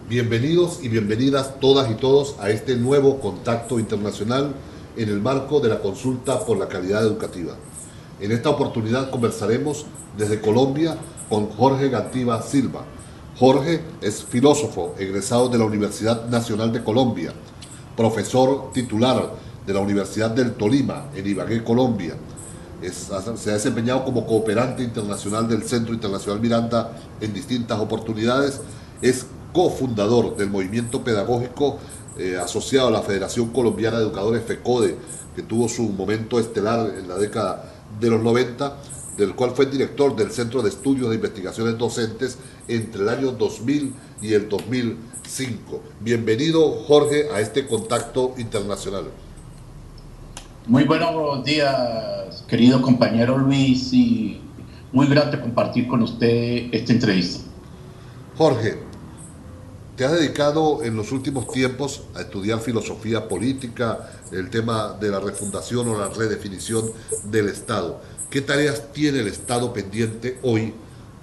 Bienvenidos y bienvenidas todas y todos a este nuevo contacto internacional en el marco de la consulta por la calidad educativa. En esta oportunidad conversaremos desde Colombia con Jorge Gantiva Silva. Jorge es filósofo egresado de la Universidad Nacional de Colombia, profesor titular de la Universidad del Tolima en Ibagué, Colombia. Se ha desempeñado como cooperante internacional del Centro Internacional Miranda en distintas oportunidades. Es cofundador del movimiento pedagógico asociado a la Federación Colombiana de Educadores FECODE, que tuvo su momento estelar en la década de los 90, del cual fue director del Centro de Estudios de Investigaciones Docentes entre el año 2000 y el 2005. Bienvenido, Jorge, a este contacto internacional. Muy buenos días, querido compañero Luis, y muy grato compartir con usted esta entrevista. Jorge, te has dedicado en los últimos tiempos a estudiar filosofía política, el tema de la refundación o la redefinición del Estado. ¿Qué tareas tiene el Estado pendiente hoy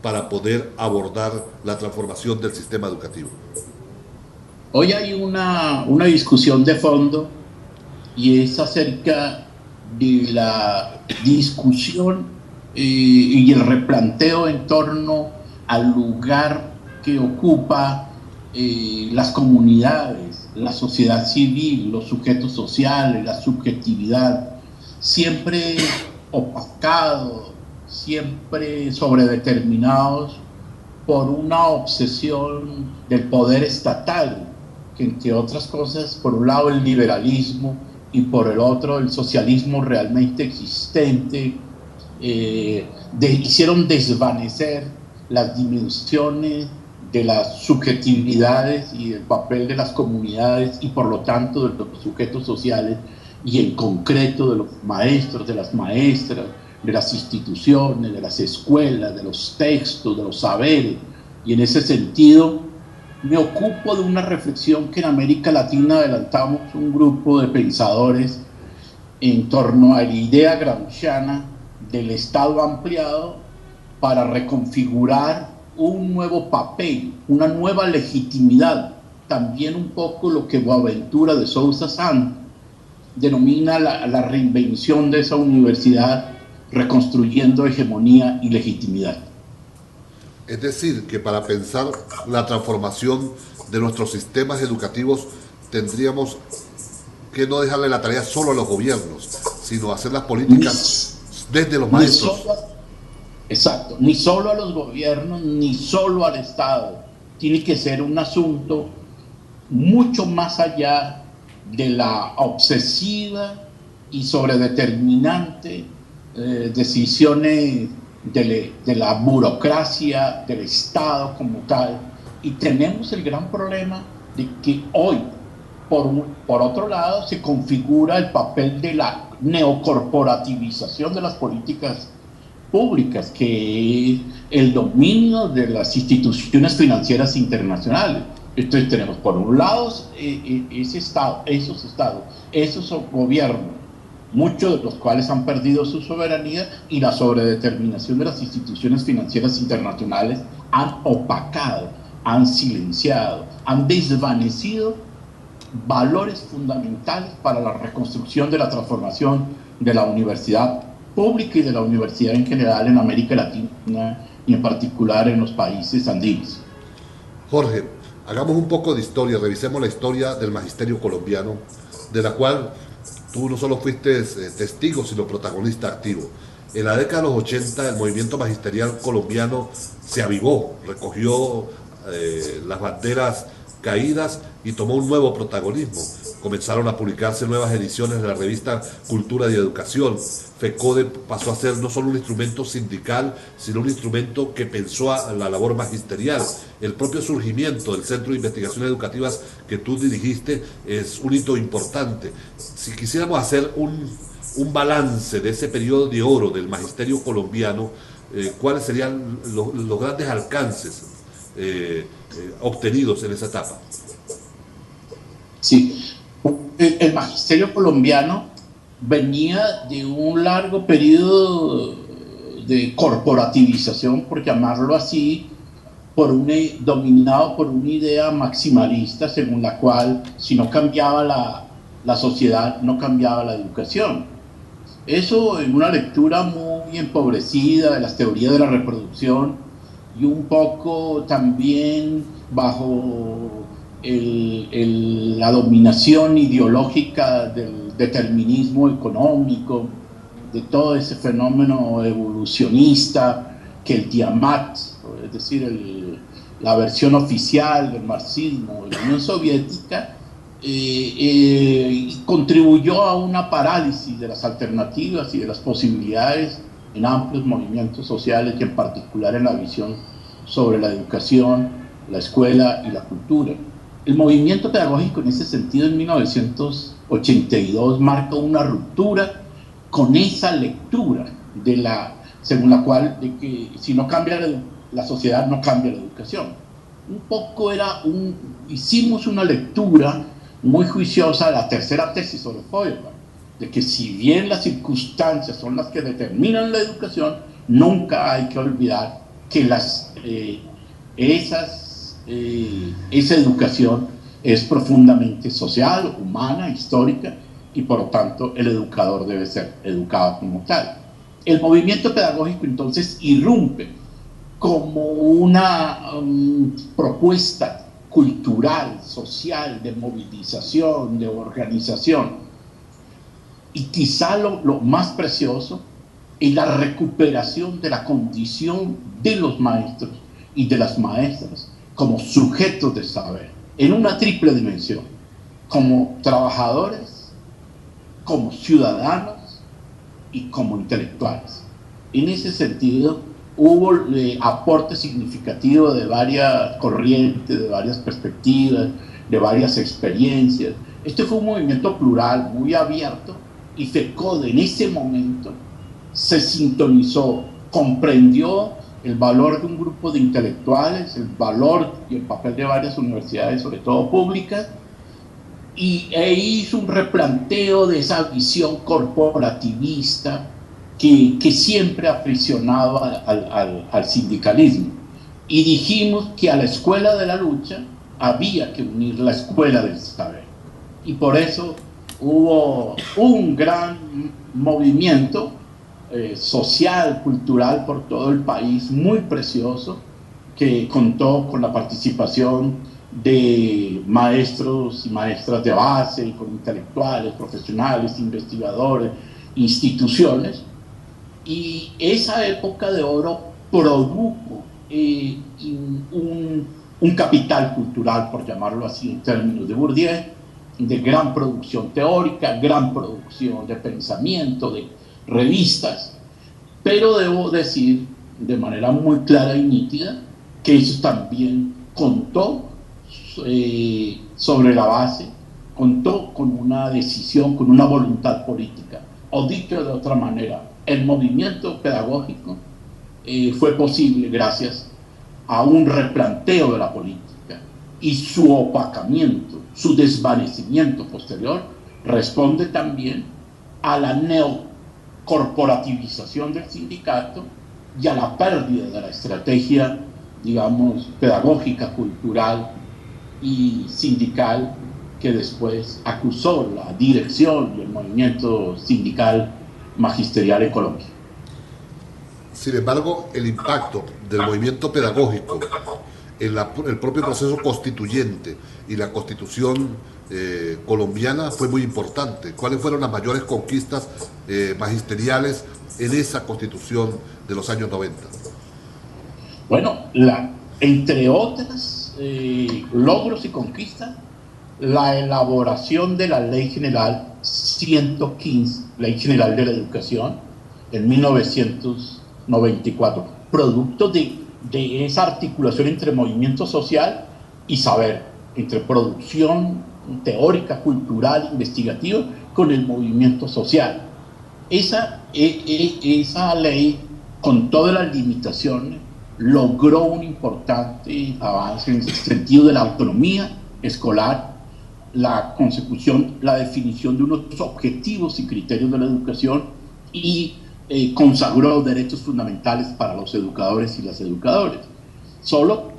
para poder abordar la transformación del sistema educativo? Hoy hay una discusión de fondo y es acerca de la discusión y el replanteo en torno al lugar que ocupa las comunidades, la sociedad civil, los sujetos sociales, la subjetividad, siempre opacado, siempre sobredeterminados por una obsesión del poder estatal, que entre otras cosas, por un lado el liberalismo y por el otro el socialismo realmente existente, hicieron desvanecer las dimensiones de las subjetividades y el papel de las comunidades y por lo tanto de los sujetos sociales y en concreto de los maestros, de las maestras, de las instituciones, de las escuelas, de los textos, de los saberes. Y en ese sentido me ocupo de una reflexión que en América Latina adelantamos un grupo de pensadores en torno a la idea gramsciana del Estado ampliado para reconfigurar un nuevo papel, una nueva legitimidad, también un poco lo que Boaventura de Sousa Santos denomina la reinvención de esa universidad, reconstruyendo hegemonía y legitimidad. Es decir, que para pensar la transformación de nuestros sistemas educativos tendríamos que no dejarle la tarea solo a los gobiernos, sino hacer las políticas desde los maestros. Exacto, ni solo a los gobiernos, ni solo al Estado. Tiene que ser un asunto mucho más allá de la obsesiva y sobredeterminante decisiones de la burocracia, del Estado como tal. Y tenemos el gran problema de que hoy, por otro lado, se configura el papel de la neocorporativización de las políticas públicas, que es el dominio de las instituciones financieras internacionales. Entonces tenemos por un lado esos gobiernos, muchos de los cuales han perdido su soberanía, y la sobredeterminación de las instituciones financieras internacionales han opacado, han silenciado, han desvanecido valores fundamentales para la reconstrucción de la transformación de la universidad pública y de la universidad en general en América Latina y en particular en los países andinos. Jorge, hagamos un poco de historia, revisemos la historia del magisterio colombiano, de la cual tú no solo fuiste testigo, sino protagonista activo. En la década de los 80 el movimiento magisterial colombiano se avivó, recogió las banderas caídas y tomó un nuevo protagonismo. Comenzaron a publicarse nuevas ediciones de la revista Cultura y Educación. FECODE pasó a ser no solo un instrumento sindical, sino un instrumento que pensó a la labor magisterial. El propio surgimiento del Centro de Investigaciones Educativas que tú dirigiste es un hito importante. Si quisiéramos hacer un balance de ese periodo de oro del magisterio colombiano, ¿cuáles serían los grandes alcances obtenidos en esa etapa? Sí, el magisterio colombiano venía de un largo periodo de corporativización, por llamarlo así, dominado por una idea maximalista según la cual si no cambiaba la sociedad, no cambiaba la educación. Eso en una lectura muy empobrecida de las teorías de la reproducción y un poco también bajo la dominación ideológica del determinismo económico, de todo ese fenómeno evolucionista que el Tiamat, es decir, la versión oficial del marxismo de la Unión Soviética, contribuyó a una parálisis de las alternativas y de las posibilidades en amplios movimientos sociales y en particular en la visión sobre la educación, la escuela y la cultura. El movimiento pedagógico en ese sentido en 1982 marca una ruptura con esa lectura según la cual de que si no cambia la sociedad no cambia la educación. Un poco hicimos una lectura muy juiciosa de la tercera tesis sobre Feuerbach, de que si bien las circunstancias son las que determinan la educación, nunca hay que olvidar que esa educación es profundamente social, humana, histórica, y por lo tanto el educador debe ser educado como tal. El movimiento pedagógico entonces irrumpe como una propuesta cultural, social, de movilización, de organización, y quizá lo más precioso es la recuperación de la condición de los maestros y de las maestras como sujetos de saber, en una triple dimensión, como trabajadores, como ciudadanos y como intelectuales. En ese sentido, hubo aporte significativo de varias corrientes, de varias perspectivas, de varias experiencias. Este fue un movimiento plural, muy abierto, y FECODE en ese momento se sintonizó, comprendió el valor de un grupo de intelectuales, el valor y el papel de varias universidades, sobre todo públicas, e hizo un replanteo de esa visión corporativista que siempre ha aprisionado al sindicalismo. Y dijimos que a la escuela de la lucha había que unir la escuela del saber. Y por eso hubo un gran movimiento social, cultural por todo el país, muy precioso, que contó con la participación de maestros y maestras de base, y con intelectuales, profesionales, investigadores, instituciones. Y esa época de oro produjo un capital cultural, por llamarlo así en términos de Bourdieu, de gran producción teórica, gran producción de pensamiento, de revistas, pero debo decir de manera muy clara y nítida que eso también contó sobre la base, contó con una decisión, con una voluntad política, o dicho de otra manera, el movimiento pedagógico fue posible gracias a un replanteo de la política, y su opacamiento, su desvanecimiento posterior responde también a la neocorporativización del sindicato y a la pérdida de la estrategia, digamos, pedagógica, cultural y sindical que después acusó la dirección y el movimiento sindical magisterial en Colombia. Sin embargo, el impacto del movimiento pedagógico en el propio proceso constituyente y la constitución colombiana fue muy importante. ¿Cuáles fueron las mayores conquistas magisteriales en esa constitución de los años 90? Bueno, entre otras logros y conquistas, la elaboración de la Ley General 115, Ley General de la Educación, en 1994, producto de esa articulación entre movimiento social y saber, entre producción teórica, cultural, investigativa, con el movimiento social. Esa ley, con todas las limitaciones, logró un importante avance en el sentido de la autonomía escolar, la consecución, la definición de unos objetivos y criterios de la educación, y consagró derechos fundamentales para los educadores y las educadoras. Solo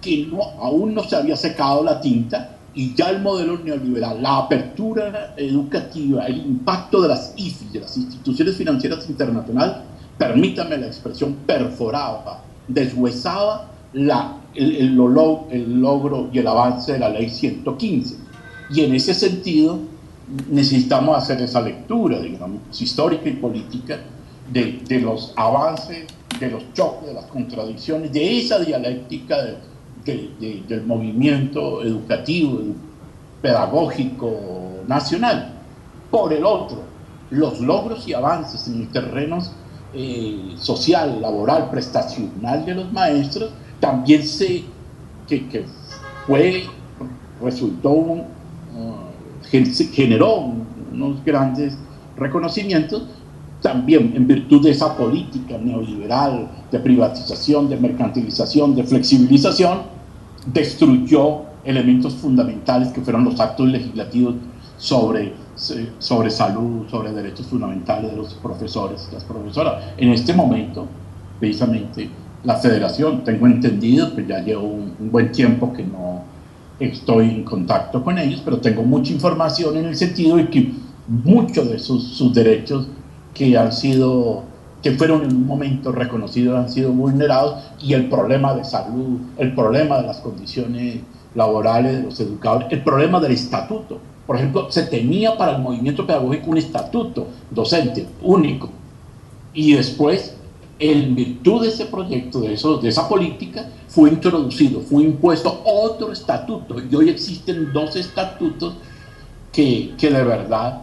que aún no se había secado la tinta y ya el modelo neoliberal, la apertura educativa, el impacto de las IFI, de las instituciones financieras internacionales, permítame la expresión, perforaba, deshuesaba el logro y el avance de la ley 115. Y en ese sentido necesitamos hacer esa lectura, digamos, histórica y política de los avances, de los choques, de las contradicciones, de esa dialéctica del movimiento educativo, pedagógico nacional. Por el otro, los logros y avances en el terreno social, laboral, prestacional de los maestros, también generó unos grandes reconocimientos, también en virtud de esa política neoliberal de privatización, de mercantilización, de flexibilización, destruyó elementos fundamentales que fueron los actos legislativos sobre salud, sobre derechos fundamentales de los profesores y las profesoras. En este momento, precisamente, la federación, tengo entendido, pues ya llevo un buen tiempo que no estoy en contacto con ellos, pero tengo mucha información en el sentido de que muchos de sus derechos que fueron en un momento reconocidos han sido vulnerados, y el problema de salud, el problema de las condiciones laborales de los educadores, el problema del estatuto. Por ejemplo, se tenía para el movimiento pedagógico un estatuto docente único, y después, en virtud de ese proyecto, de esa política, fue introducido, fue impuesto otro estatuto, y hoy existen 2 estatutos que de verdad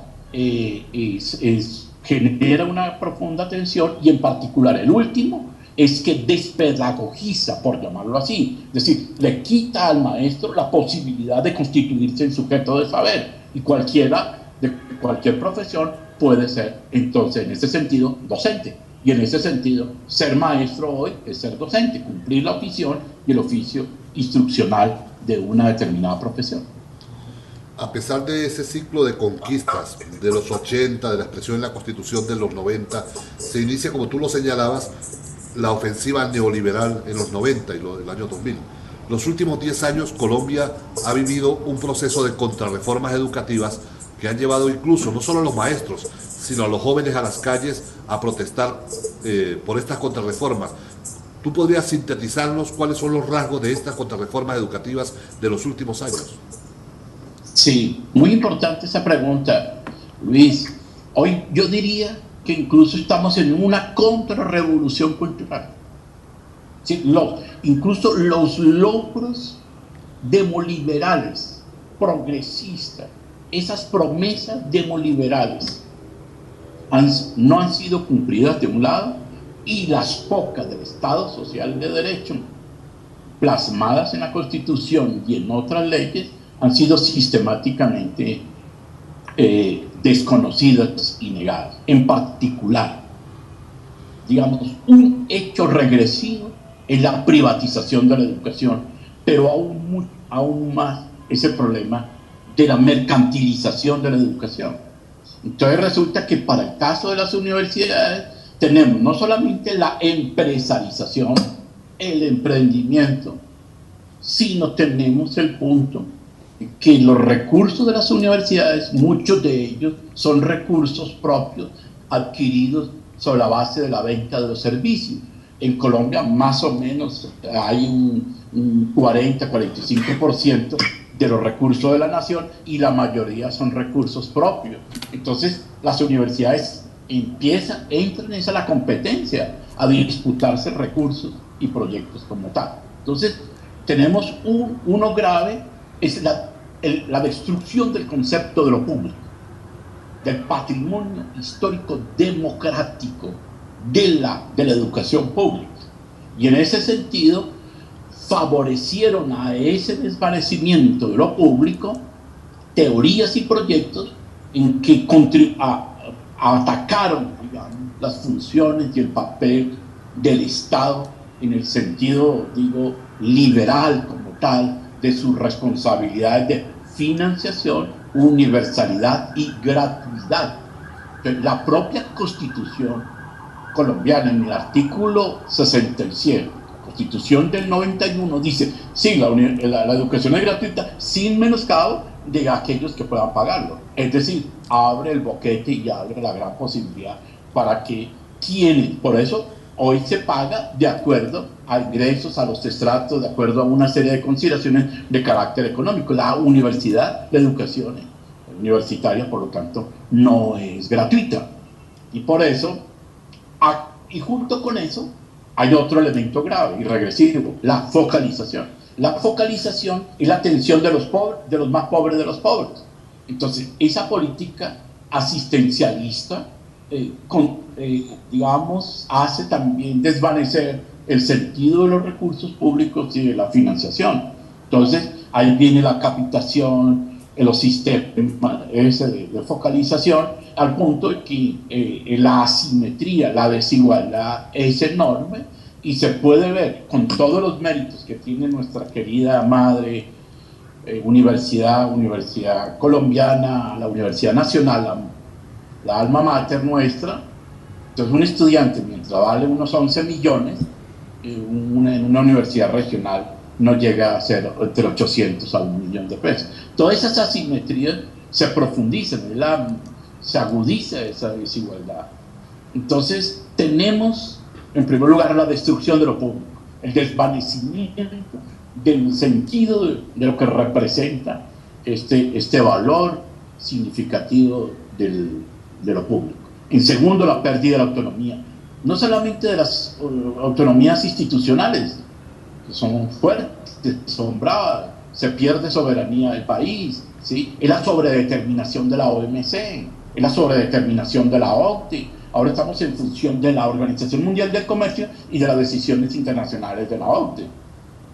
genera una profunda tensión, y en particular el último es que despedagogiza, por llamarlo así, es decir, le quita al maestro la posibilidad de constituirse en sujeto de saber, y cualquiera de cualquier profesión puede ser, entonces, en ese sentido, docente. Y en ese sentido, ser maestro hoy es ser docente, cumplir la ofición y el oficio instruccional de una determinada profesión. A pesar de ese ciclo de conquistas de los 80, de la expresión en la Constitución de los 90, se inicia, como tú lo señalabas, la ofensiva neoliberal en los 90 y el año 2000. Los últimos 10 años, Colombia ha vivido un proceso de contrarreformas educativas que han llevado incluso no solo a los maestros, sino a los jóvenes a las calles a protestar por estas contrarreformas. ¿Tú podrías sintetizarnos cuáles son los rasgos de estas contrarreformas educativas de los últimos años? Sí, muy importante esa pregunta, Luis. Hoy yo diría que incluso estamos en una contrarrevolución cultural. Sí, incluso los logros demoliberales, progresistas, esas promesas demoliberales no han sido cumplidas de un lado, y las pocas del Estado Social de Derecho plasmadas en la Constitución y en otras leyes han sido sistemáticamente desconocidas y negadas. En particular, digamos, un hecho regresivo es la privatización de la educación, pero aún más ese problema de la mercantilización de la educación. Entonces resulta que para el caso de las universidades tenemos no solamente la empresarización, el emprendimiento, sino tenemos el punto que los recursos de las universidades, muchos de ellos son recursos propios adquiridos sobre la base de la venta de los servicios. En Colombia más o menos hay un 40-45% de los recursos de la nación, y la mayoría son recursos propios. Entonces las universidades entran en esa la competencia a disputarse recursos y proyectos como tal. Entonces tenemos uno grave, es la destrucción del concepto de lo público, del patrimonio histórico democrático de la educación pública, y en ese sentido favorecieron a ese desvanecimiento de lo público teorías y proyectos en que atacaron, digamos, las funciones y el papel del Estado en el sentido, digo, liberal como tal, de sus responsabilidades de financiación, universalidad y gratuidad. La propia Constitución colombiana, en el artículo 67, Constitución del 91 dice, sí, la educación es gratuita sin menoscabo de aquellos que puedan pagarlo. Es decir, abre el boquete y abre la gran posibilidad para que quienes, por eso hoy se paga de acuerdo a ingresos, a los estratos, de acuerdo a una serie de consideraciones de carácter económico. La universidad, la educación universitaria, por lo tanto, no es gratuita. Y por eso, y junto con eso, hay otro elemento grave y regresivo, la focalización. La focalización y la atención de los pobres, de los más pobres de los pobres. Entonces, esa política asistencialista, digamos, hace también desvanecer el sentido de los recursos públicos y de la financiación. Entonces, ahí viene la captación, los sistemas de focalización, al punto de que la asimetría, la desigualdad es enorme y se puede ver con todos los méritos que tiene nuestra querida madre universidad colombiana, la Universidad Nacional, la alma mater nuestra. Entonces un estudiante, mientras vale unos 11 millones, en una universidad regional no llega a ser entre 800 a 1 millón de pesos. Todas esas asimetrías se profundizan, se agudiza esa desigualdad. Entonces tenemos, en primer lugar, la destrucción de lo público, el desvanecimiento del sentido de lo que representa este valor significativo de lo público. En segundo, la pérdida de la autonomía, no solamente de las autonomías institucionales, que son fuertes, son bravas, se pierde soberanía del país, ¿sí? Es la sobredeterminación de la OMC, es la sobredeterminación de la OCDE. Ahora estamos en función de la Organización Mundial del Comercio y de las decisiones internacionales de la OCDE.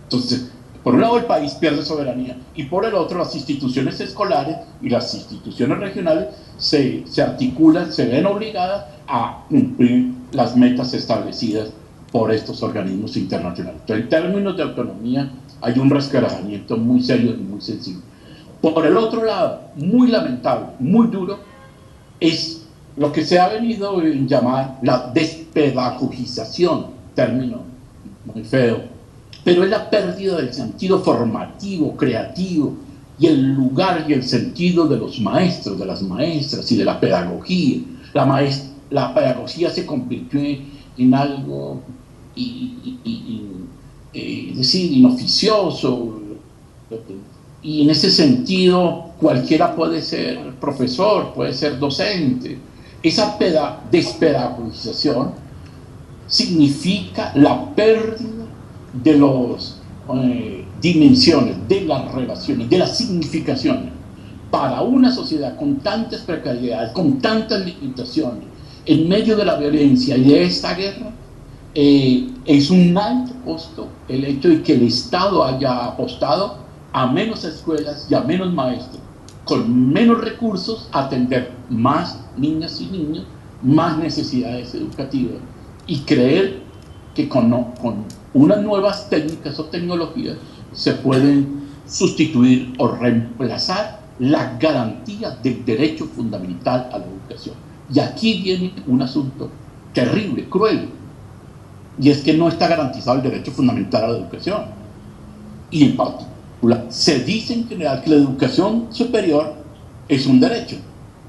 Entonces, por un lado el país pierde soberanía y por el otro las instituciones escolares y las instituciones regionales se articulan, se ven obligadas a cumplir las metas establecidas por estos organismos internacionales. Entonces, en términos de autonomía hay un resquebrajamiento muy serio y muy sensible. Por el otro lado, muy lamentable, muy duro, es lo que se ha venido a llamar la despedagogización, término muy feo, pero es la pérdida del sentido formativo, creativo, y el lugar y el sentido de los maestros, de las maestras y de la pedagogía. La pedagogía se convirtió en algo decir, inoficioso, y en ese sentido cualquiera puede ser profesor, puede ser docente. Esa despedagogización significa la pérdida de las dimensiones, de las relaciones, de las significaciones. Para una sociedad con tantas precariedades, con tantas limitaciones, en medio de la violencia y de esta guerra, es un alto costo el hecho de que el Estado haya apostado a menos escuelas y a menos maestros, con menos recursos, atender más niñas y niños, más necesidades educativas, y creer que con unas nuevas técnicas o tecnologías se pueden sustituir o reemplazar la garantía del derecho fundamental a la educación. Y aquí viene un asunto terrible, cruel, y es que no está garantizado el derecho fundamental a la educación. Y en particular, se dice en general que la educación superior es un derecho,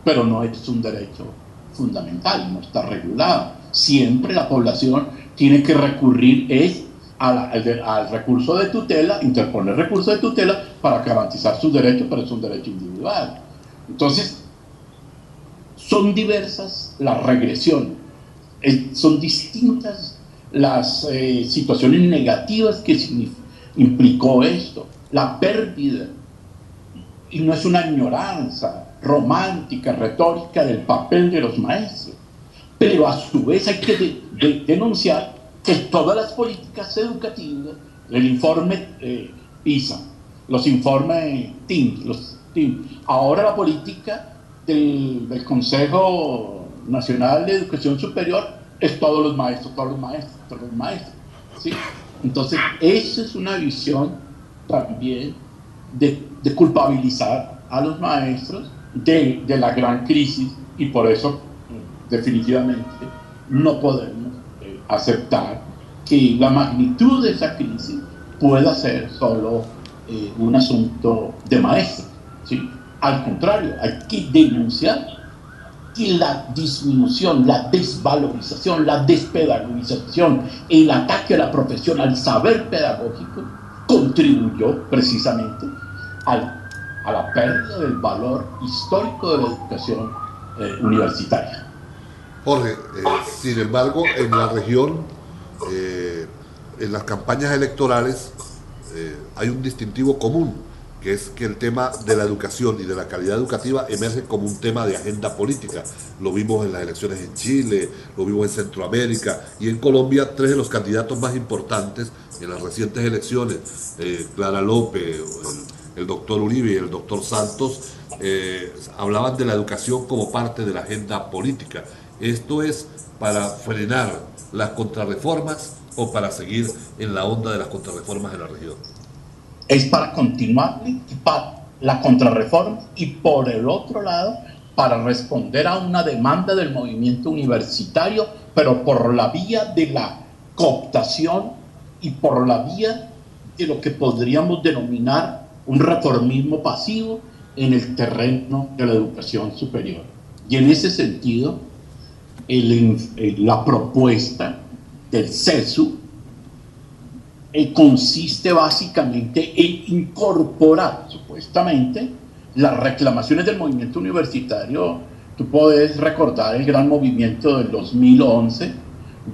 pero no es un derecho fundamental, no está regulado. Siempre la población tiene que recurrir al recurso de tutela, interponer recurso de tutela para garantizar sus derechos, pero es un derecho individual. Entonces, son diversas las regresiones, son distintas las situaciones negativas que implicó esto, la pérdida, y no es una ignorancia romántica, retórica del papel de los maestros, pero a su vez hay que denunciar que todas las políticas educativas, el informe PISA, los informes TIM, ahora la política del Consejo Nacional de Educación Superior es todos los maestros, ¿sí? Entonces, esa es una visión también de culpabilizar a los maestros de la gran crisis, y por eso definitivamente no podemos aceptar que la magnitud de esa crisis pueda ser solo un asunto de maestro, ¿sí? Al contrario, hay que denunciar que la disminución, la desvalorización, la despedagogización, el ataque a la profesión, al saber pedagógico, contribuyó precisamente a la pérdida del valor histórico de la educación universitaria. Jorge, sin embargo, en la región, en las campañas electorales, hay un distintivo común, que es que el tema de la educación y de la calidad educativa emerge como un tema de agenda política. Lo vimos en las elecciones en Chile, lo vimos en Centroamérica y en Colombia. Tres de los candidatos más importantes en las recientes elecciones, Clara López, el doctor Uribe y el doctor Santos, hablaban de la educación como parte de la agenda política. ¿Esto es para frenar las contrarreformas o para seguir en la onda de las contrarreformas en la región? Es para continuar la contrarreforma y por el otro lado para responder a una demanda del movimiento universitario, pero por la vía de la cooptación y por la vía de lo que podríamos denominar un reformismo pasivo en el terreno de la educación superior. Y en ese sentido, la propuesta del CESU consiste básicamente en incorporar, supuestamente, las reclamaciones del movimiento universitario. Tú puedes recordar el gran movimiento del 2011,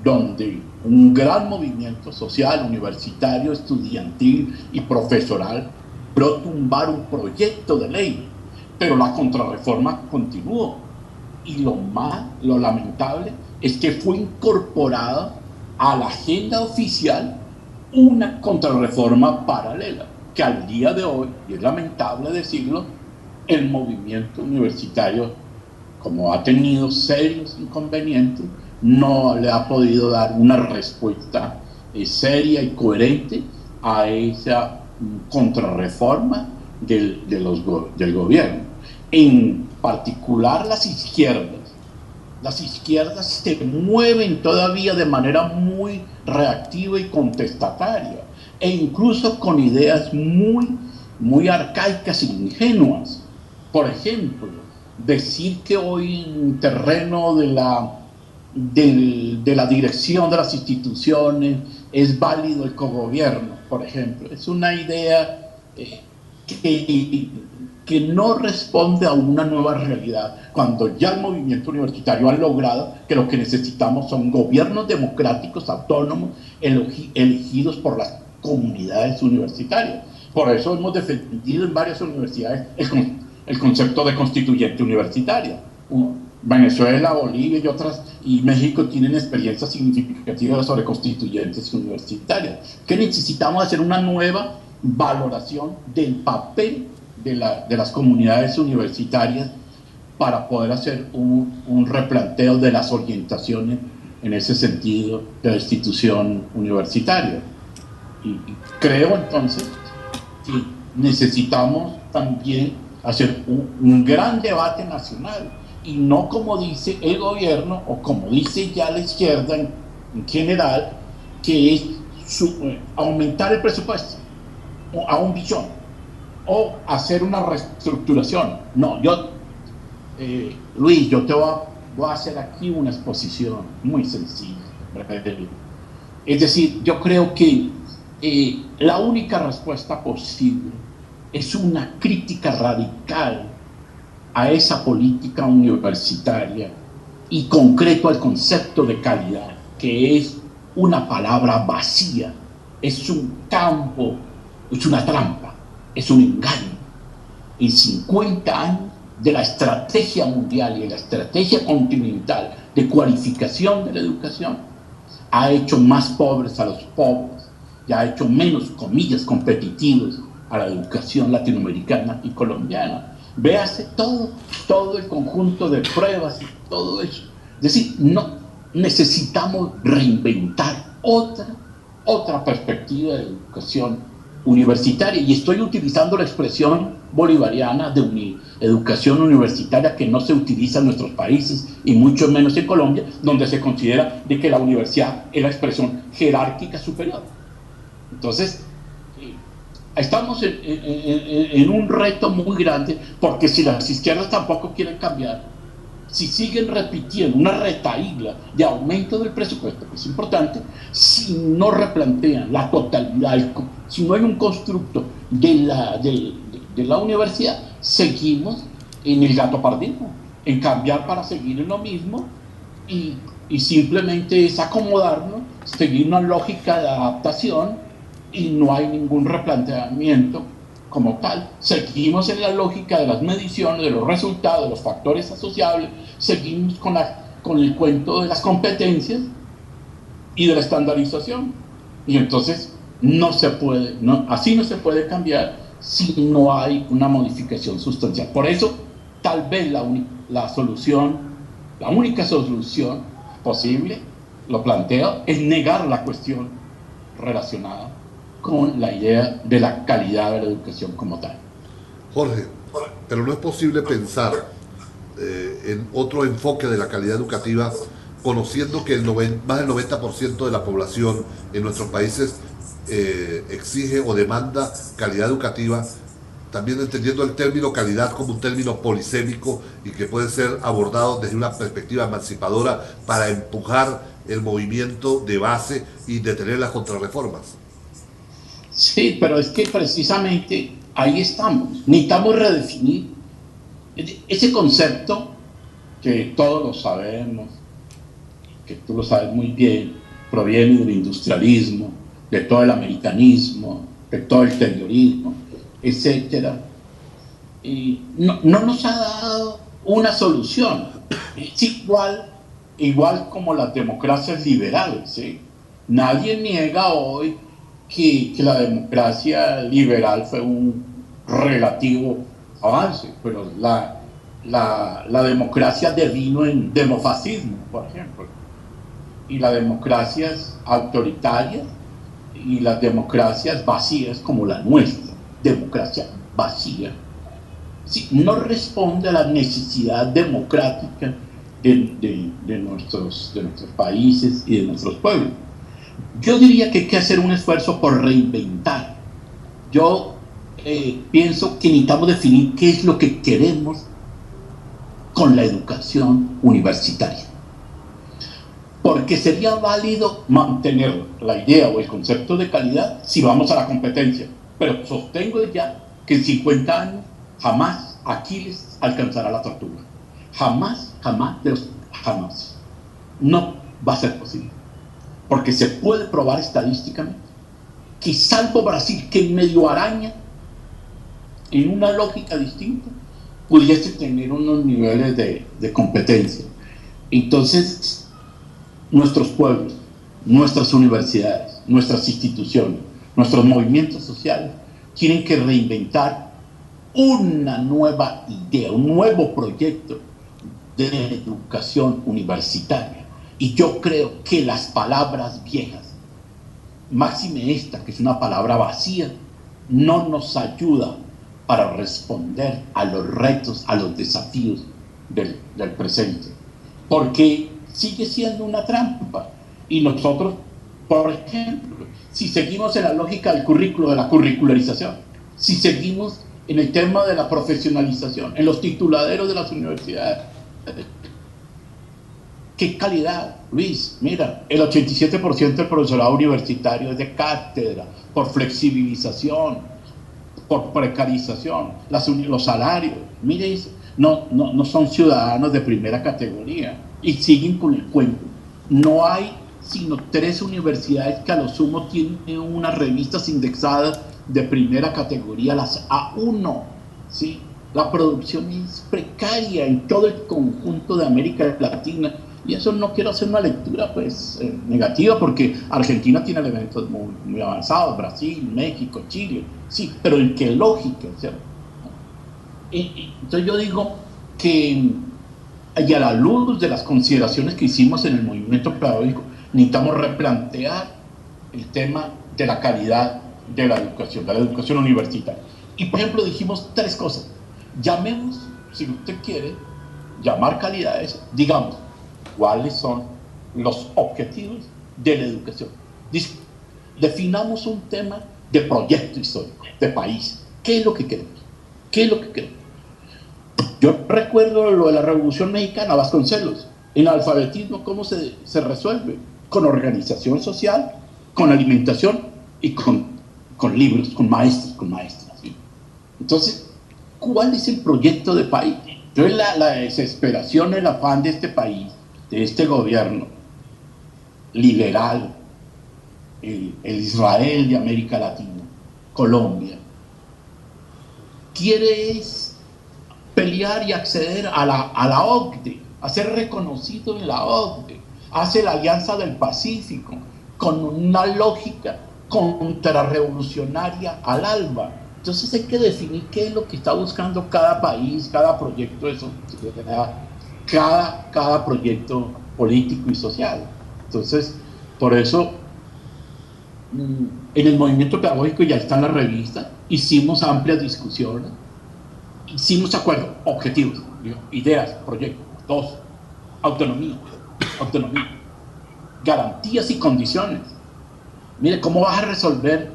donde un gran movimiento social, universitario, estudiantil y profesoral logró tumbar un proyecto de ley, pero la contrarreforma continuó. Y lo lamentable es que fue incorporada a la agenda oficial una contrarreforma paralela, que al día de hoy, y es lamentable decirlo, el movimiento universitario, como ha tenido serios inconvenientes, no le ha podido dar una respuesta seria y coherente a esa contrarreforma del gobierno. En particular las izquierdas se mueven todavía de manera muy reactiva y contestataria, e incluso con ideas muy arcaicas e ingenuas. Por ejemplo, decir que hoy en terreno de la dirección de las instituciones es válido el cogobierno, por ejemplo, es una idea que no responde a una nueva realidad, cuando ya el movimiento universitario ha logrado que lo que necesitamos son gobiernos democráticos, autónomos, elegidos por las comunidades universitarias. Por eso hemos defendido en varias universidades el concepto de constituyente universitaria. Venezuela, Bolivia y México tienen experiencias significativas sobre constituyentes universitarias. Que necesitamos hacer una nueva valoración del papel de las comunidades universitarias para poder hacer un replanteo de las orientaciones en ese sentido de la institución universitaria. Y creo entonces que necesitamos también hacer un gran debate nacional, y no como dice el gobierno o como dice ya la izquierda en general, que es aumentar el presupuesto a 1 billón o hacer una reestructuración. No, Luis, yo te voy a hacer aquí una exposición muy sencilla. Es decir, yo creo que la única respuesta posible es una crítica radical a esa política universitaria y concreto al concepto de calidad, que es una palabra vacía, es un campo, es una trampa, es un engaño. En 50 años de la estrategia mundial y de la estrategia continental de cualificación de la educación, ha hecho más pobres a los pobres y ha hecho menos, comillas, competitivos a la educación latinoamericana y colombiana. Véase todo el conjunto de pruebas y todo eso. Es decir, no necesitamos reinventar otra perspectiva de educación universitaria, y estoy utilizando la expresión bolivariana de educación universitaria que no se utiliza en nuestros países y mucho menos en Colombia, donde se considera de que la universidad es la expresión jerárquica superior. Entonces, estamos en un reto muy grande, porque si las izquierdas tampoco quieren cambiar, si siguen repitiendo una retahíla de aumento del presupuesto, que es importante, si no replantean la totalidad, si no hay un constructo de la universidad, seguimos en el gatopardismo, en cambiar para seguir en lo mismo, y simplemente es acomodarnos, seguir una lógica de adaptación, y no hay ningún replanteamiento como tal. Seguimos en la lógica de las mediciones, de los resultados, de los factores asociables, seguimos con el cuento de las competencias y de la estandarización. Y entonces no se puede, así no se puede cambiar si no hay una modificación sustancial. Por eso, tal vez la única solución posible, lo planteo, es negar la cuestión relacionada con la idea de la calidad de la educación como tal. Jorge, pero no es posible pensar en otro enfoque de la calidad educativa, conociendo que más del 90% de la población en nuestros países exige o demanda calidad educativa, también entendiendo el término calidad como un término polisémico y que puede ser abordado desde una perspectiva emancipadora para empujar el movimiento de base y detener las contrarreformas. Sí, pero es que precisamente ahí estamos. Necesitamos redefinir ese concepto que todos lo sabemos, que tú lo sabes muy bien, proviene del industrialismo, de todo el americanismo, de todo el terrorismo, etcétera. Y no nos ha dado una solución. Es igual como las democracias liberales, ¿sí? Nadie niega hoy que la democracia liberal fue un relativo avance, pero la democracia devino en demofascismo, por ejemplo, y las democracias autoritarias y las democracias vacías como la nuestra, democracia vacía, sí, no responde a la necesidad democrática de nuestros países y de nuestros pueblos. Yo diría que hay que hacer un esfuerzo por reinventar. Yo pienso que necesitamos definir qué es lo que queremos con la educación universitaria. Porque sería válido mantener la idea o el concepto de calidad si vamos a la competencia. Pero sostengo ya que en 50 años jamás Aquiles alcanzará la tortuga. Jamás. No va a ser posible. Porque se puede probar estadísticamente que salvo Brasil, que medio araña en una lógica distinta, pudiese tener unos niveles de competencia. Entonces, nuestros pueblos, nuestras universidades, nuestras instituciones, nuestros movimientos sociales tienen que reinventar una nueva idea, un nuevo proyecto de educación universitaria. Y yo creo que las palabras viejas, máxime esta, que es una palabra vacía, no nos ayuda para responder a los retos, a los desafíos del presente. Porque sigue siendo una trampa. Y nosotros, por ejemplo, si seguimos en la lógica del currículo, de la curricularización, si seguimos en el tema de la profesionalización, en los tituladeros de las universidades, ¿qué calidad? Luis, mira, el 87% del profesorado universitario es de cátedra, por flexibilización, por precarización, los salarios, mire, no son ciudadanos de primera categoría y siguen con el cuento. No hay sino 3 universidades que a lo sumo tienen unas revistas indexadas de primera categoría, las A1, ¿sí? La producción es precaria en todo el conjunto de América Latina. Y eso no quiero hacer una lectura pues negativa, porque Argentina tiene elementos muy avanzados, Brasil, México, Chile, sí, pero ¿en qué lógica? ¿Cierto? Entonces yo digo que, y a la luz de las consideraciones que hicimos en el movimiento pedagógico, necesitamos replantear el tema de la calidad de la educación universitaria. Y por ejemplo dijimos tres cosas. Llamemos, si usted quiere, llamar calidad a eso, digamos, cuáles son los objetivos de la educación. Definamos un tema de proyecto histórico, de país. ¿Qué es lo que queremos? ¿Qué es lo que queremos? Yo recuerdo lo de la Revolución Mexicana, Vasconcelos, en alfabetismo, ¿cómo se resuelve? Con organización social, con alimentación y con libros, con maestros, con maestras. ¿Sí? Entonces, ¿cuál es el proyecto de país? Entonces, la desesperación, el afán de este país, de este gobierno liberal, el Israel de América Latina, Colombia, quiere pelear y acceder a la OCDE, a ser reconocido en la OCDE, hace la Alianza del Pacífico, con una lógica contrarrevolucionaria al alba. Entonces hay que definir qué es lo que está buscando cada país, cada proyecto de sociedad, cada proyecto político y social. Entonces, por eso, en el movimiento pedagógico ya está en la revista, hicimos amplias discusiones, hicimos acuerdos, objetivos, ideas, proyectos. Dos, autonomía, garantías y condiciones. Mire, ¿cómo vas a resolver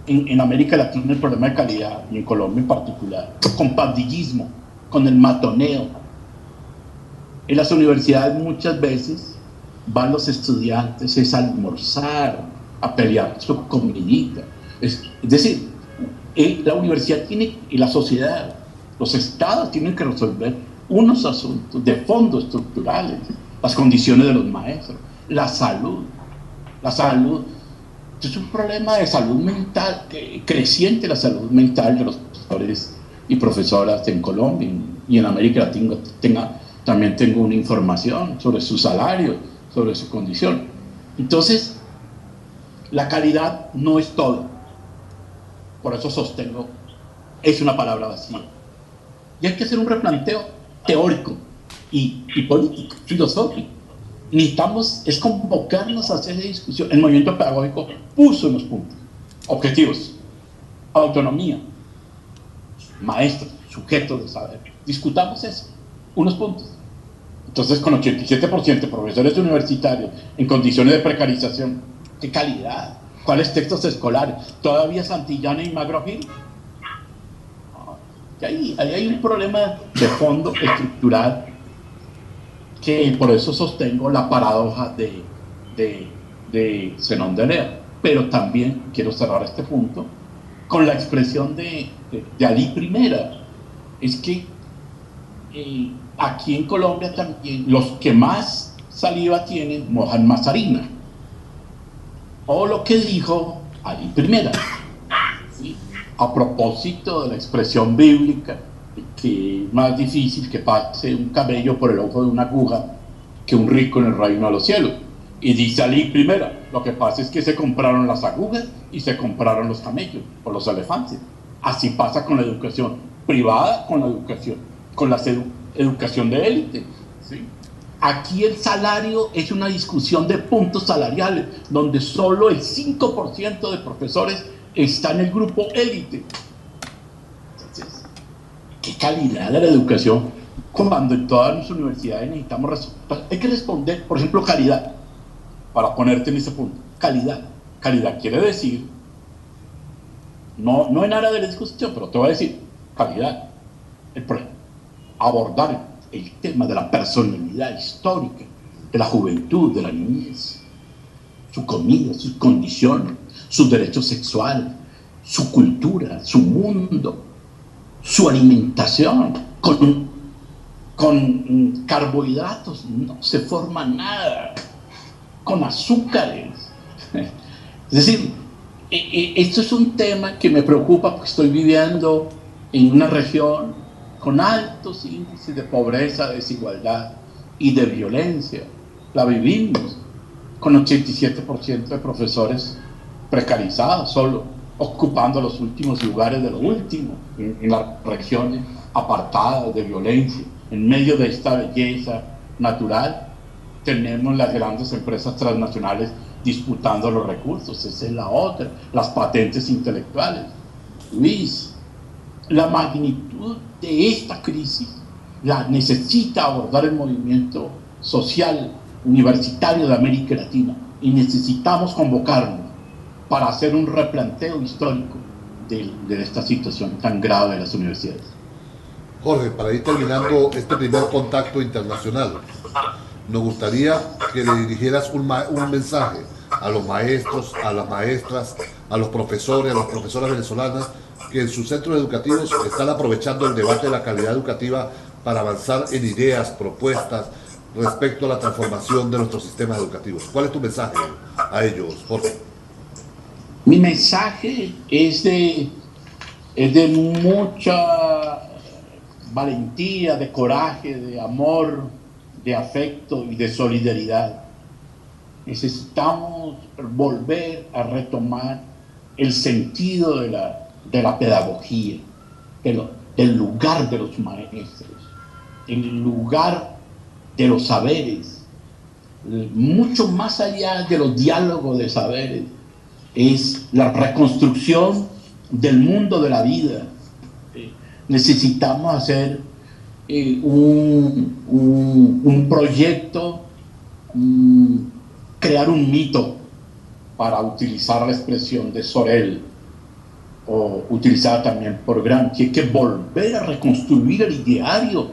en América Latina el problema de calidad, y en Colombia en particular, con pandillismo, con el matoneo? En las universidades muchas veces van los estudiantes a almorzar, a pelear su comidita. Es decir, la universidad tiene, y la sociedad, los estados tienen que resolver unos asuntos de fondo estructurales, las condiciones de los maestros, la salud. Es un problema de salud mental, creciente la salud mental de los profesores y profesoras en Colombia y en América Latina. También tengo una información sobre su salario, sobre su condición. Entonces, la calidad no es todo. Por eso sostengo, es una palabra vacía. Y hay que hacer un replanteo teórico y político, filosófico. Necesitamos es convocarnos a hacer discusión. El movimiento pedagógico puso unos puntos, objetivos, autonomía, maestros, sujetos de saber. Discutamos eso, unos puntos. Entonces, con 87% de profesores universitarios en condiciones de precarización, ¿qué calidad? ¿Cuáles textos escolares? ¿Todavía Santillana y Magro Gil? Ahí hay un problema de fondo estructural, que por eso sostengo la paradoja de Zenón de Lea. Pero también quiero cerrar este punto con la expresión de Alí Primera. Es que aquí en Colombia también los que más saliva tienen mojan más harina. O lo que dijo Alí Primera, ¿sí? A propósito de la expresión bíblica, que es más difícil que pase un cabello por el ojo de una aguja que un rico en el reino de los cielos. Y dice Alí Primera, lo que pasa es que se compraron las agujas y se compraron los camellos o los elefantes. Así pasa con la educación privada, con la educación de élite, ¿sí? Aquí el salario es una discusión de puntos salariales, donde solo el 5% de profesores está en el grupo élite. Entonces, ¿qué calidad de la educación? Cuando en todas las universidades necesitamos hay que responder, por ejemplo, calidad, para ponerte en ese punto. Calidad quiere decir, no en área de la discusión, pero te voy a decir, calidad, abordar el tema de la personalidad histórica, de la juventud, de la niñez, su comida, sus condiciones, sus derechos sexuales, su cultura, su mundo, su alimentación. Con carbohidratos no se forma nada, con azúcares. Es decir, esto es un tema que me preocupa porque estoy viviendo en una región con altos índices de pobreza, desigualdad y de violencia. La vivimos con 87% de profesores precarizados, solo ocupando los últimos lugares de lo último en las regiones apartadas de violencia, en medio de esta belleza natural. tenemos las grandes empresas transnacionales disputando los recursos, esa es la otra, las patentes intelectuales. Luis, la magnitud de esta crisis la necesita abordar el movimiento social universitario de América Latina y necesitamos convocarnos para hacer un replanteo histórico de esta situación tan grave de las universidades. Jorge, para ir terminando este primer contacto internacional, nos gustaría que le dirigieras un mensaje a los maestros, a las maestras, a los profesores, a las profesoras venezolanas que en sus centros educativos están aprovechando el debate de la calidad educativa para avanzar en ideas, propuestas respecto a la transformación de nuestros sistemas educativos. ¿Cuál es tu mensaje a ellos, Jorge? Mi mensaje es de mucha valentía, de coraje, de amor, de afecto y de solidaridad. Necesitamos volver a el sentido de la pedagogía, del lugar de los maestros, el lugar de los saberes, mucho más allá de los diálogos de saberes, es la reconstrucción del mundo de la vida. Necesitamos hacer un proyecto, crear un mito, para utilizar la expresión de Sorel, o utilizada también por Gramsci, que volver a reconstruir el ideario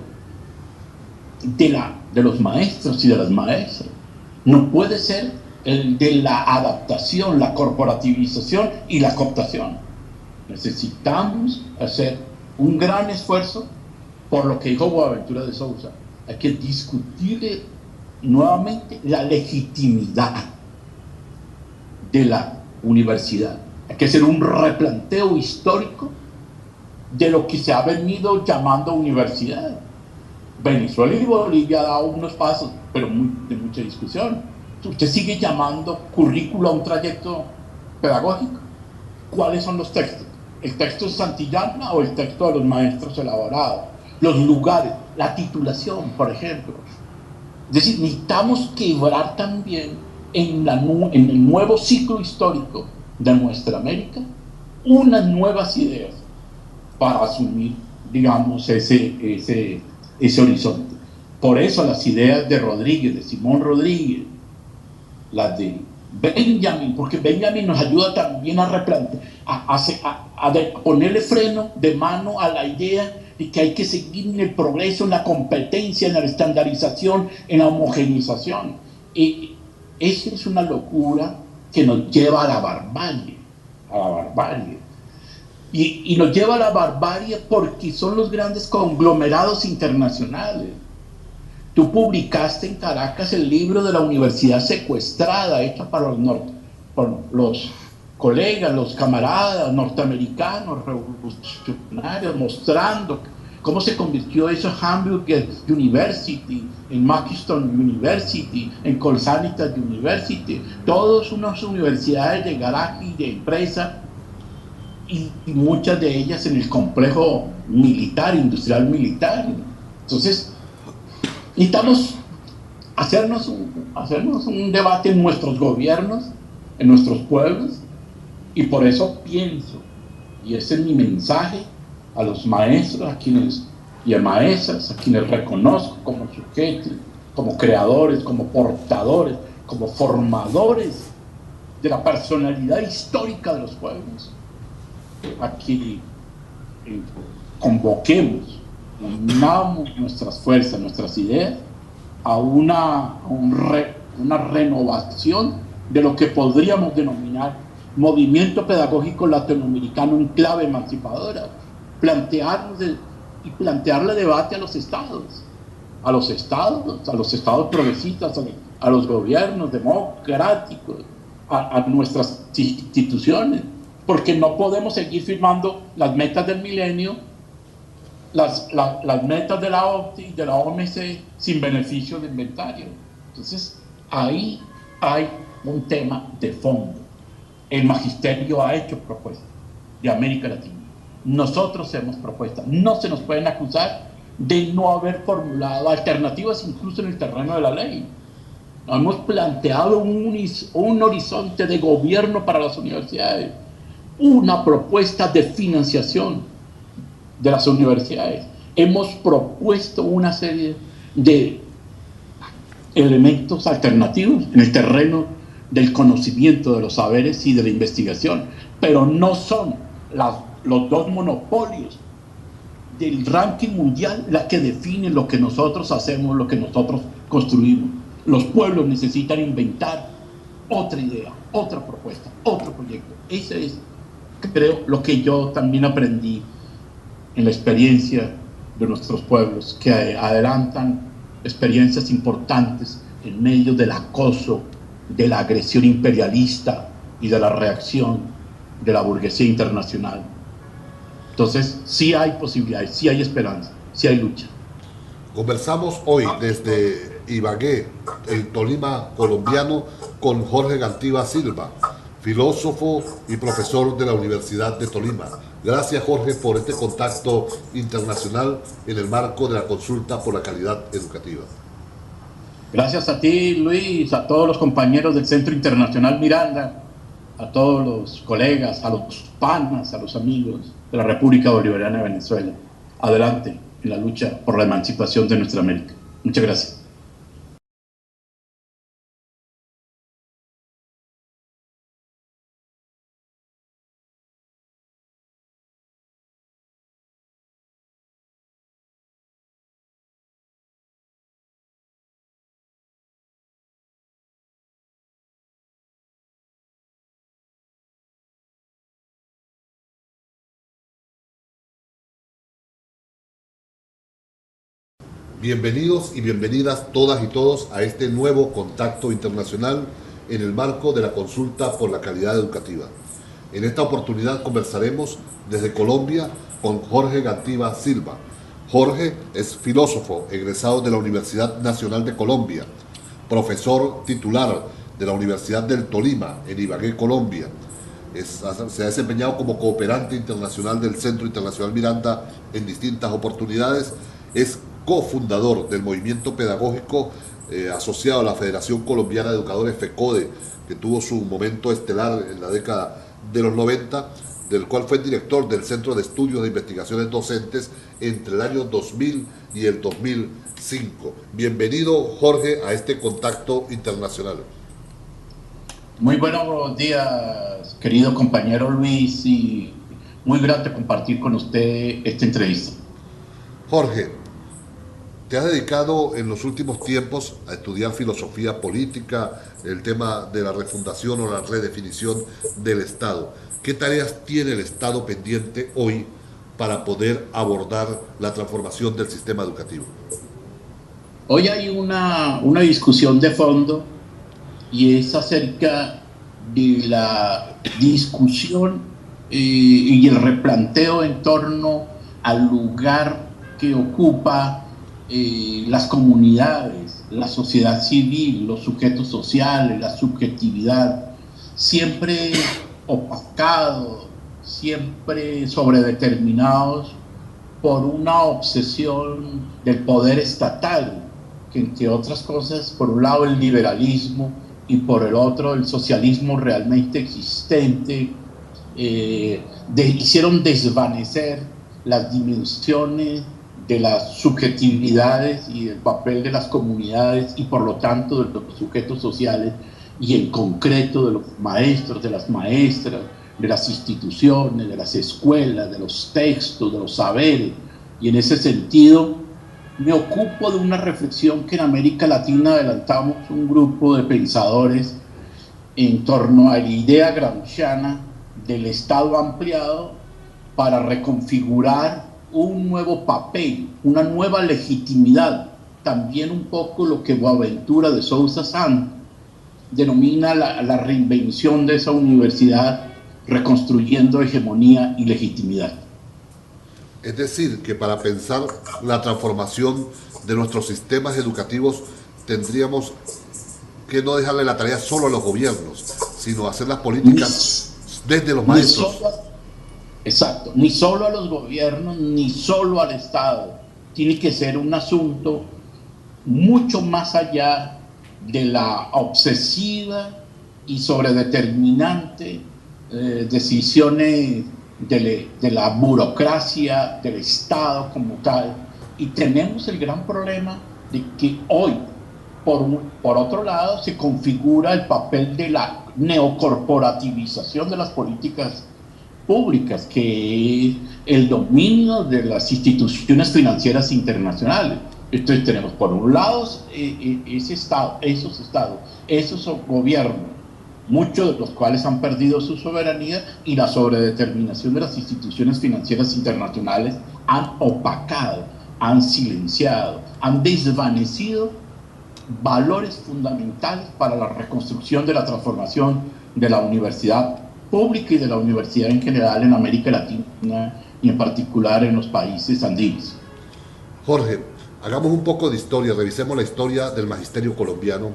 de los maestros y de las maestras. No puede ser el de la adaptación, la corporativización y la cooptación. Necesitamos hacer un gran esfuerzo por lo que dijo Boaventura de Sousa. Hay que discutir nuevamente la legitimidad de la universidad. Hay que hacer un replanteo histórico de lo que se ha venido llamando universidad. Venezuela y Bolivia han dado unos pasos, pero de mucha discusión. Usted sigue llamando currículo a un trayecto pedagógico. ¿Cuáles son los textos? ¿El texto de Santillana o el texto de los maestros elaborados? Los lugares, la titulación, por ejemplo. Es decir, necesitamos quebrar también en el nuevo ciclo histórico de nuestra América unas nuevas ideas para asumir, digamos, ese horizonte. Por eso las ideas de Rodríguez, de Simón Rodríguez, las de Benjamin, porque Benjamin nos ayuda también a replantear, a ponerle freno de mano a la idea de que hay que seguir en el progreso, en la competencia, en la estandarización, en la homogenización. Y esa es una locura que nos lleva a la barbarie, y nos lleva a la barbarie porque son los grandes conglomerados internacionales. Tú publicaste en Caracas el libro de la universidad secuestrada, hecha por los colegas, los camaradas norteamericanos revolucionarios, mostrando cómo se convirtió eso en Hamburger University, en Maccleston University, en Colsanitas University, todas unas universidades de garaje y de empresa, y muchas de ellas en el complejo militar, industrial militar. Entonces, necesitamos hacernos un debate en nuestros gobiernos, en nuestros pueblos, y por eso pienso, y ese es mi mensaje a los maestros y a maestras, a quienes reconozco como sujetos, como creadores, como portadores, como formadores de la personalidad histórica de los pueblos, a que convoquemos, unamos nuestras fuerzas, nuestras ideas a una renovación de lo que podríamos denominar movimiento pedagógico latinoamericano en clave emancipadora, plantearle debate a los estados progresistas, a los gobiernos democráticos, a nuestras instituciones, porque no podemos seguir firmando las metas del milenio, las metas de la OCDE y de la OMC sin beneficio de inventario. Entonces, ahí hay un tema de fondo. El magisterio ha hecho propuestas de América Latina. Nosotros hemos propuestas. No se nos pueden acusar de no haber formulado alternativas incluso en el terreno de la ley. hemos planteado un horizonte de gobierno para las universidades, una propuesta de financiación de las universidades. Hemos propuesto una serie de elementos alternativos en el terreno del conocimiento, de los saberes y de la investigación, pero no son los dos monopolios del ranking mundial la que definen lo que nosotros hacemos, lo que nosotros construimos. Los pueblos necesitan inventar otra idea, otra propuesta, otro proyecto. Ese es, creo, lo que yo también aprendí en la experiencia de nuestros pueblos, que adelantan experiencias importantes en medio del acoso, de la agresión imperialista y de la reacción de la burguesía internacional. Entonces, sí hay posibilidades, sí hay esperanza, sí hay lucha. Conversamos hoy desde Ibagué, el Tolima colombiano, con Jorge Gantiva Silva, filósofo y profesor de la Universidad de Tolima. Gracias, Jorge, por este contacto internacional en el marco de la consulta por la calidad educativa. Gracias a ti, Luis, a todos los compañeros del Centro Internacional Miranda, a todos los colegas, a los panas, a los amigos de la República Bolivariana de Venezuela. Adelante en la lucha por la emancipación de nuestra América. Muchas gracias. Bienvenidos y bienvenidas todas y todos a este nuevo contacto internacional en el marco de la consulta por la calidad educativa. En esta oportunidad conversaremos desde Colombia con Jorge Gantiva Silva. Jorge es filósofo egresado de la Universidad Nacional de Colombia, profesor titular de la Universidad del Tolima en Ibagué, Colombia. Se ha desempeñado como cooperante internacional del Centro Internacional Miranda en distintas oportunidades. Es cofundador del movimiento pedagógico asociado a la Federación Colombiana de Educadores, FECODE, que tuvo su momento estelar en la década de los 90, del cual fue director del Centro de Estudios de Investigaciones Docentes entre el año 2000 y el 2005. Bienvenido, Jorge, a este contacto internacional. Muy buenos días, querido compañero Luis, y muy grato compartir con usted esta entrevista. Jorge, te has dedicado en los últimos tiempos a estudiar filosofía política, el tema de la refundación o la redefinición del Estado. ¿Qué tareas tiene el Estado pendiente hoy para poder abordar la transformación del sistema educativo? Hoy hay una discusión de fondo y es acerca de la discusión y el replanteo en torno al lugar que ocupa las comunidades, la sociedad civil, los sujetos sociales, la subjetividad, siempre opacados, siempre sobredeterminados por una obsesión del poder estatal, que entre otras cosas, por un lado el liberalismo y por el otro el socialismo realmente existente, hicieron desvanecer las dimensiones de las subjetividades y el papel de las comunidades y por lo tanto de los sujetos sociales y en concreto de los maestros, de las maestras, de las instituciones, de las escuelas, de los textos, de los saberes. Y en ese sentido me ocupo de una reflexión que en América Latina adelantamos un grupo de pensadores en torno a la idea gramsciana del Estado ampliado para reconfigurar un nuevo papel, una nueva legitimidad, también un poco lo que Boaventura de Sousa Santos denomina la reinvención de esa universidad, reconstruyendo hegemonía y legitimidad. Es decir, que para pensar la transformación de nuestros sistemas educativos tendríamos que no dejarle la tarea solo a los gobiernos, sino hacer las políticas desde los maestros. Exacto, ni solo a los gobiernos, ni solo al Estado. Tiene que ser un asunto mucho más allá de la obsesiva y sobredeterminante decisiones de la burocracia, del Estado como tal. Y tenemos el gran problema de que hoy, por otro lado, se configura el papel de la neocorporativización de las políticas públicas, que es el dominio de las instituciones financieras internacionales. Entonces tenemos por un lado esos gobiernos, muchos de los cuales han perdido su soberanía, y la sobredeterminación de las instituciones financieras internacionales han opacado, han silenciado, han desvanecido valores fundamentales para la reconstrucción de la transformación de la universidad pública y de la universidad en general en América Latina y en particular en los países andinos. Jorge, hagamos un poco de historia, revisemos la historia del magisterio colombiano,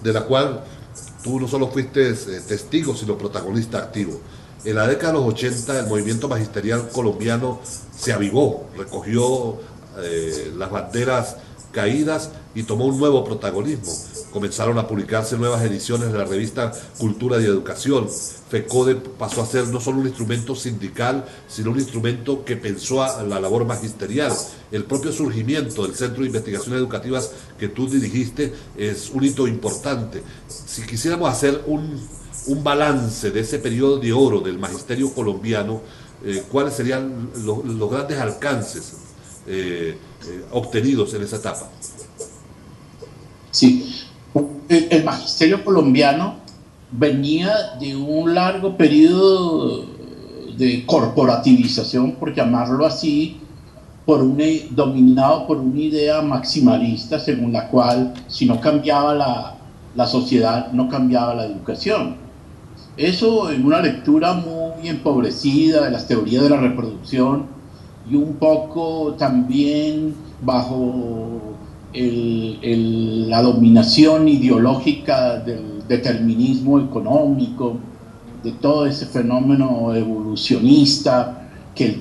de la cual tú no solo fuiste testigo, sino protagonista activo. En la década de los 80 el movimiento magisterial colombiano se avivó, recogió las banderas caídas y tomó un nuevo protagonismo. Comenzaron a publicarse nuevas ediciones de la revista Cultura y Educación. FECODE pasó a ser no solo un instrumento sindical, sino un instrumento que pensó a la labor magisterial. El propio surgimiento del Centro de Investigaciones Educativas que tú dirigiste es un hito importante. Si quisiéramos hacer un balance de ese periodo de oro del magisterio colombiano, ¿cuáles serían los grandes alcances obtenidos en esa etapa? Sí, el magisterio colombiano venía de un largo periodo de corporativización, por llamarlo así, dominado por una idea maximalista según la cual si no cambiaba la sociedad, no cambiaba la educación. Eso en una lectura muy empobrecida de las teorías de la reproducción y un poco también bajo la dominación ideológica del determinismo económico, de todo ese fenómeno evolucionista que el